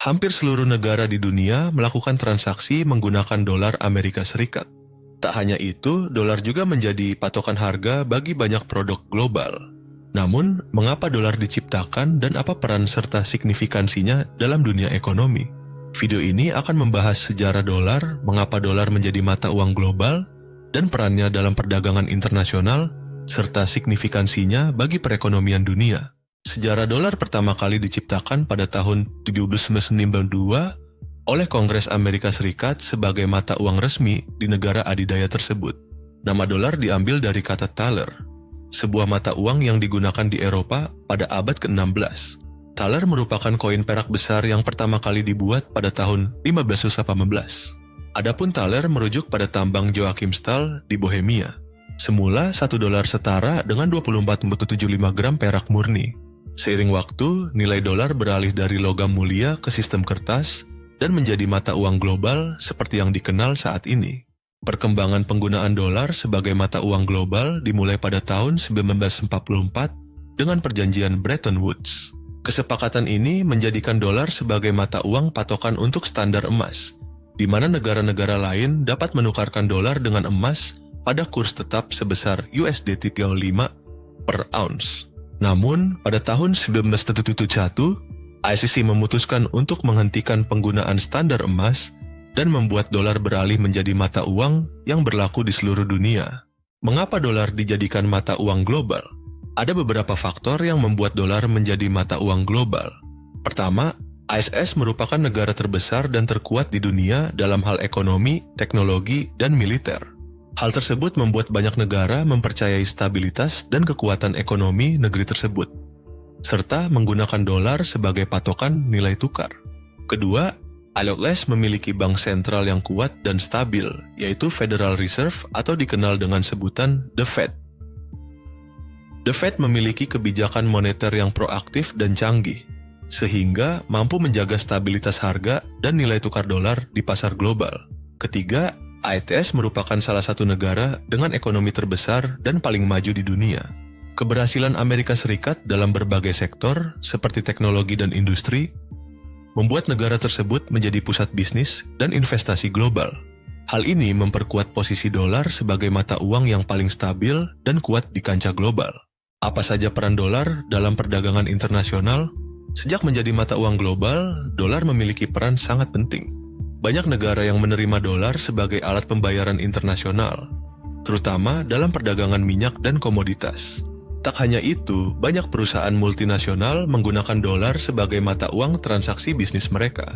Hampir seluruh negara di dunia melakukan transaksi menggunakan dolar Amerika Serikat. Tak hanya itu, dolar juga menjadi patokan harga bagi banyak produk global. Namun, mengapa dolar diciptakan dan apa peran serta signifikansinya dalam dunia ekonomi? Video ini akan membahas sejarah dolar, mengapa dolar menjadi mata uang global, dan perannya dalam perdagangan internasional, serta signifikansinya bagi perekonomian dunia. Sejarah dolar pertama kali diciptakan pada tahun 1792 oleh Kongres Amerika Serikat sebagai mata uang resmi di negara adidaya tersebut. Nama dolar diambil dari kata thaler, sebuah mata uang yang digunakan di Eropa pada abad ke-16. Thaler merupakan koin perak besar yang pertama kali dibuat pada tahun 1518. Adapun thaler merujuk pada tambang Joachimsthal di Bohemia. Semula $1 setara dengan 24,75 gram perak murni. Seiring waktu, nilai dolar beralih dari logam mulia ke sistem kertas dan menjadi mata uang global seperti yang dikenal saat ini. Perkembangan penggunaan dolar sebagai mata uang global dimulai pada tahun 1944 dengan perjanjian Bretton Woods. Kesepakatan ini menjadikan dolar sebagai mata uang patokan untuk standar emas, di mana negara-negara lain dapat menukarkan dolar dengan emas pada kurs tetap sebesar USD 35 per ounce. Namun, pada tahun 1971, ICC memutuskan untuk menghentikan penggunaan standar emas dan membuat dolar beralih menjadi mata uang yang berlaku di seluruh dunia. Mengapa dolar dijadikan mata uang global? Ada beberapa faktor yang membuat dolar menjadi mata uang global. Pertama, ISS merupakan negara terbesar dan terkuat di dunia dalam hal ekonomi, teknologi, dan militer. Hal tersebut membuat banyak negara mempercayai stabilitas dan kekuatan ekonomi negeri tersebut, serta menggunakan dolar sebagai patokan nilai tukar. Kedua, ILS memiliki bank sentral yang kuat dan stabil, yaitu Federal Reserve atau dikenal dengan sebutan The Fed. The Fed memiliki kebijakan moneter yang proaktif dan canggih, sehingga mampu menjaga stabilitas harga dan nilai tukar dolar di pasar global. Ketiga, ITS merupakan salah satu negara dengan ekonomi terbesar dan paling maju di dunia. Keberhasilan Amerika Serikat dalam berbagai sektor, seperti teknologi dan industri, membuat negara tersebut menjadi pusat bisnis dan investasi global. Hal ini memperkuat posisi dolar sebagai mata uang yang paling stabil dan kuat di kancah global. Apa saja peran dolar dalam perdagangan internasional? Sejak menjadi mata uang global, dolar memiliki peran sangat penting. Banyak negara yang menerima dolar sebagai alat pembayaran internasional, terutama dalam perdagangan minyak dan komoditas. Tak hanya itu, banyak perusahaan multinasional menggunakan dolar sebagai mata uang transaksi bisnis mereka.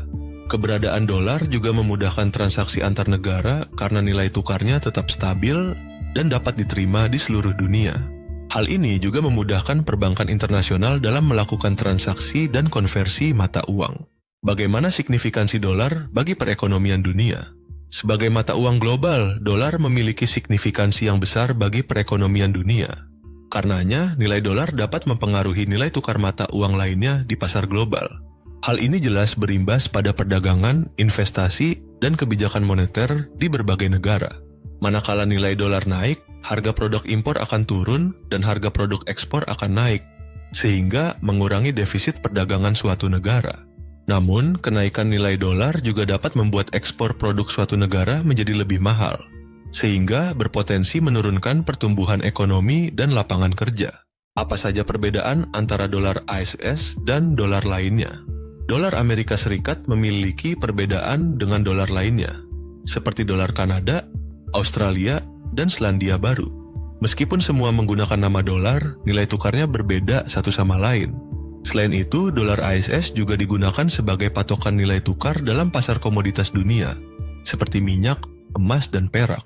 Keberadaan dolar juga memudahkan transaksi antar negara karena nilai tukarnya tetap stabil dan dapat diterima di seluruh dunia. Hal ini juga memudahkan perbankan internasional dalam melakukan transaksi dan konversi mata uang. Bagaimana signifikansi dolar bagi perekonomian dunia? Sebagai mata uang global, dolar memiliki signifikansi yang besar bagi perekonomian dunia. Karenanya, nilai dolar dapat mempengaruhi nilai tukar mata uang lainnya di pasar global. Hal ini jelas berimbas pada perdagangan, investasi, dan kebijakan moneter di berbagai negara. Manakala nilai dolar naik, harga produk impor akan turun dan harga produk ekspor akan naik, sehingga mengurangi defisit perdagangan suatu negara. Namun, kenaikan nilai dolar juga dapat membuat ekspor produk suatu negara menjadi lebih mahal, sehingga berpotensi menurunkan pertumbuhan ekonomi dan lapangan kerja. Apa saja perbedaan antara dolar ISS dan dolar lainnya? Dolar Amerika Serikat memiliki perbedaan dengan dolar lainnya, seperti dolar Kanada, Australia, dan Selandia Baru. Meskipun semua menggunakan nama dolar, nilai tukarnya berbeda satu sama lain. Selain itu, dolar ISS juga digunakan sebagai patokan nilai tukar dalam pasar komoditas dunia, seperti minyak, emas, dan perak.